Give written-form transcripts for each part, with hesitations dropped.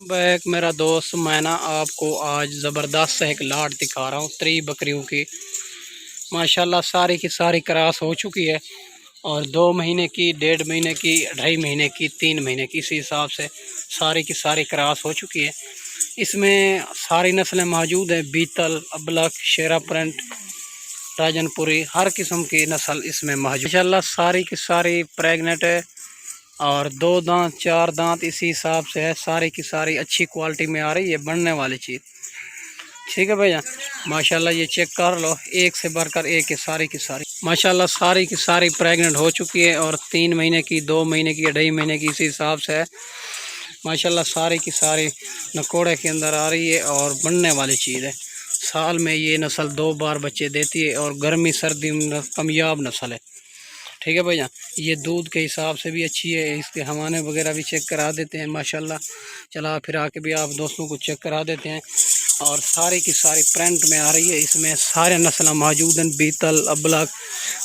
Back मेरा दोस्त, मैं ना आपको आज ज़बरदस्त एक लाट दिखा रहा हूँ 3 बकरियों की। माशाल्लाह सारी की सारी क्रॉस हो चुकी है और 2 महीने की, 1.5 महीने की, 2.5 महीने की, 3 महीने की, इसी हिसाब से सारी की सारी क्रॉस हो चुकी है। इसमें सारी नस्लें मौजूद हैं, बीतल, अबलख, शेरा प्रिंट, राजनपुरी, हर किस्म की नस्ल इसमें मौजूद। माशाल्लाह सारी की सारी प्रेगनेंट है और 2 दांत 4 दांत इसी हिसाब से है। सारी की सारी अच्छी क्वालिटी में आ रही है, बनने वाली चीज़। ठीक है भैया, माशाल्लाह ये चेक कर लो, एक से बढ़कर एक है सारी की सारी। माशाल्लाह सारी की सारी प्रेग्नेंट हो चुकी है और 3 महीने की, 2 महीने की, 2.5 महीने की, इसी हिसाब से है। माशाल्लाह सारी की सारी नकोड़े के अंदर आ रही है और बनने वाली चीज़ है। साल में ये नस्ल 2 बार बच्चे देती है और गर्मी सर्दी में कामयाब नस्ल है। ठीक है भैया, ये दूध के हिसाब से भी अच्छी है। इसके हवाने वगैरह भी चेक करा देते हैं, माशाल्लाह चला फिरा के भी आप दोस्तों को चेक करा देते हैं। और सारी की सारी प्रिंट में आ रही है। इसमें सारे नस्ल मौजूद हैं, बीतल, अबलख,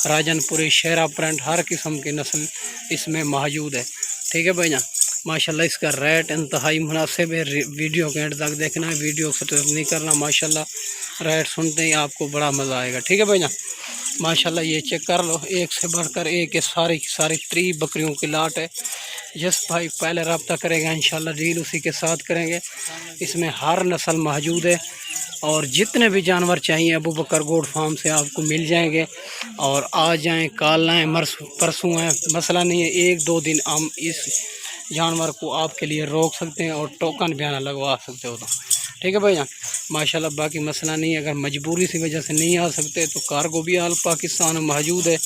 राजनपुरी, शेरा प्रिंट, हर किस्म की नस्ल इसमें मौजूद है। ठीक है भैया, माशाल्लाह इसका रेट इंतहाई मुनासिब है। वीडियो के एंड तक देखना है, वीडियो को तो नहीं करना। माशाल्लाह रेट सुनते ही आपको बड़ा मज़ा आएगा। ठीक है भैया, माशाल्लाह ये चेक कर लो, एक से बढ़कर एक है, सारी की सारी 3 बकरियों की लाट है। जिस भाई पहले रब्ता करेगा इंशाल्लाह डील उसी के साथ करेंगे। इसमें हर नस्ल मौजूद है और जितने भी जानवर चाहिए अबू बकर गोट फार्म से आपको मिल जाएंगे। और आ जाएं, काल आएँ, परसों आएँ, मसला नहीं है। 1-2 दिन हम इस जानवर को आपके लिए रोक सकते हैं और टोकन भी आना लगवा सकते हो तो। ठीक है भैया, माशाल्लाह बाकी मसला नहीं है। अगर मजबूरी की वजह से नहीं आ सकते तो कार्गो भी आल पाकिस्तान में मौजूद है।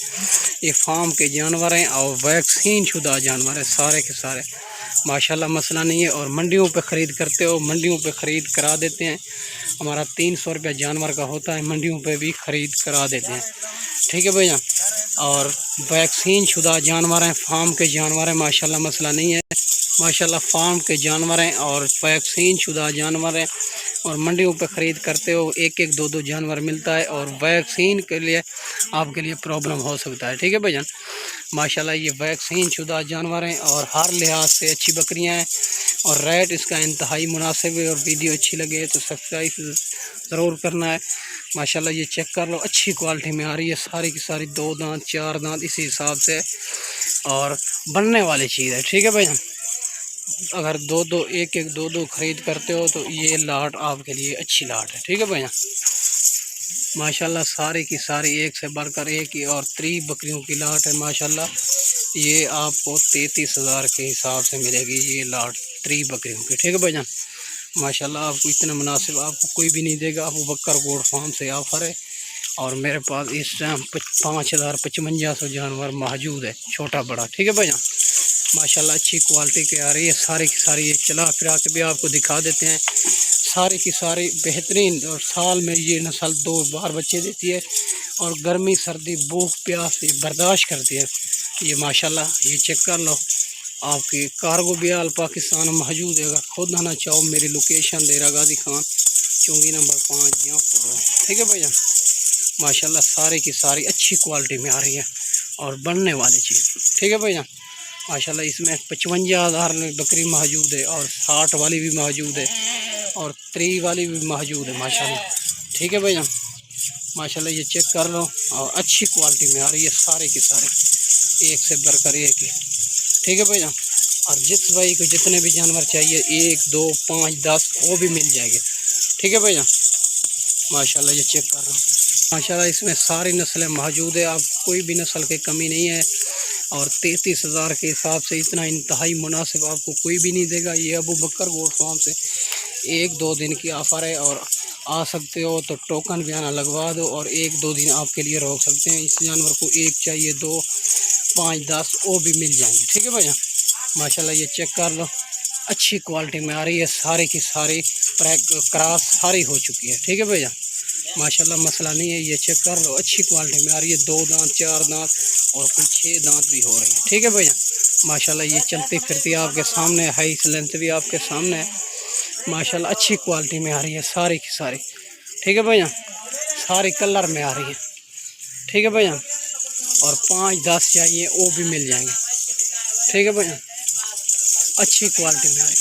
ये फार्म के जानवर हैं और वैक्सीन शुदा जानवर हैं सारे के सारे। माशाल्लाह मसला नहीं है। और मंडियों पे ख़रीद करते हो, मंडियों पे ख़रीद करा देते हैं। हमारा 300 रुपया जानवर का होता है, मंडियों पे भी ख़रीद करा देते हैं। ठीक है भैया, और वैक्सीन शुदा जानवर हैं, फार्म के जानवर हैं, माशाल्लाह मसला नहीं है। माशाल्लाह फार्म के जानवर हैं और वैक्सीन शुदा जानवर हैं। और मंडियों पे ख़रीद करते हो, 1-1, 2-2 जानवर मिलता है और वैक्सीन के लिए आपके लिए प्रॉब्लम हो सकता है। ठीक है भैया, माशाल्लाह ये वैक्सीन शुदा जानवर हैं और हर लिहाज से अच्छी बकरियां हैं और रेट इसका इंतहाई मुनासिब है। और वीडियो अच्छी लगे तो सब्सक्राइब ज़रूर करना है। माशाल्लाह ये चेक कर लो, अच्छी क्वालिटी में आ रही है, सारी की सारी 2 दांत 4 दांत इसी हिसाब से और बनने वाली चीज़ है। ठीक है भैया, अगर 2-2, 1-1, 2-2 ख़रीद करते हो तो ये लाट आपके लिए अच्छी लाट है। ठीक है भैया, माशाल्लाह सारी की सारी एक से बढ़कर एक ही और 3 बकरियों की लाट है। माशाल्लाह ये आपको 33,000 के हिसाब से मिलेगी ये लाट 3 बकरियों की। ठीक है भैया, माशाल्लाह आपको इतना मुनासिब आपको कोई भी नहीं देगा। अबू बकर गोट फार्म से ऑफ़र है और मेरे पास इस टाइम 5,5500 जानवर मौजूद है, छोटा बड़ा। ठीक है भैया, माशाल्लाह अच्छी क्वालिटी की आ रही है सारी की सारी। ये चला फिरा के भी आपको दिखा देते हैं, सारी की सारी बेहतरीन। और साल में ये नस्ल 2 बार बच्चे देती है और गर्मी सर्दी भूख प्यास ये बर्दाश्त करती है। ये माशाल्लाह ये चेक कर लो, आपकी कार्गो भी आल पाकिस्तान में मौजूद है। अगर खुद आना चाहो मेरी लोकेशन डेरा गाजी खान, चुंगी नंबर 5 यहाँ। ठीक है भैया, माशाल्लाह सारी की सारी अच्छी क्वालिटी में आ रही है और बनने वाली चीज़। ठीक है भैया, माशाल्लाह इसमें 55,000 में बकरी मौजूद है और 60 वाली भी मौजूद है और 3 वाली भी मौजूद है माशाल्लाह। ठीक है भैया, माशाल्लाह ये चेक कर लो और अच्छी क्वालिटी में आ रही है सारे की सारे, एक से बढ़कर एक ही। ठीक है भैया, और जिस भाई को जितने भी जानवर चाहिए 1, 2, 5, 10 वो भी मिल जाएंगे। ठीक है भैया, माशाल्लाह ये चेक कर रहा हूँ, माशाल्लाह इसमें सारी नस्लें मौजूद है, आप कोई भी नस्ल की कमी नहीं है। और 33,000 के हिसाब से इतना इंतहाई मुनासिब आपको कोई भी नहीं देगा। ये अबू बकर गोट फार्म से 1-2 दिन की ऑफ़र है और आ सकते हो तो टोकन भी आना लगवा दो और 1-2 दिन आपके लिए रोक सकते हैं। इस जानवर को 1 चाहिए, 2, 5, 10 वो भी मिल जाएंगे। ठीक है भैया, माशाल्लाह ये चेक कर लो, अच्छी क्वालिटी में आ रही है, सारी की सारी क्रॉस सारी हो चुकी है। ठीक है भैया, माशाल्लाह मसला नहीं है। ये चेक कर लो, अच्छी क्वालिटी में आ रही है, 2 दांत 4 दांत और कुछ 6 दांत भी हो रही है। ठीक है भैया, माशाल्लाह ये चलती फिरती आपके सामने, हाई लेंथ भी आपके सामने है। माशाल्लाह अच्छी क्वालिटी में आ रही है सारी की सारी। ठीक है भैया, सारी कलर में आ रही है। ठीक है भैया, और 5-10 चाहिए वो भी मिल जाएंगे। ठीक है भैया, अच्छी क्वालिटी में आ रही है।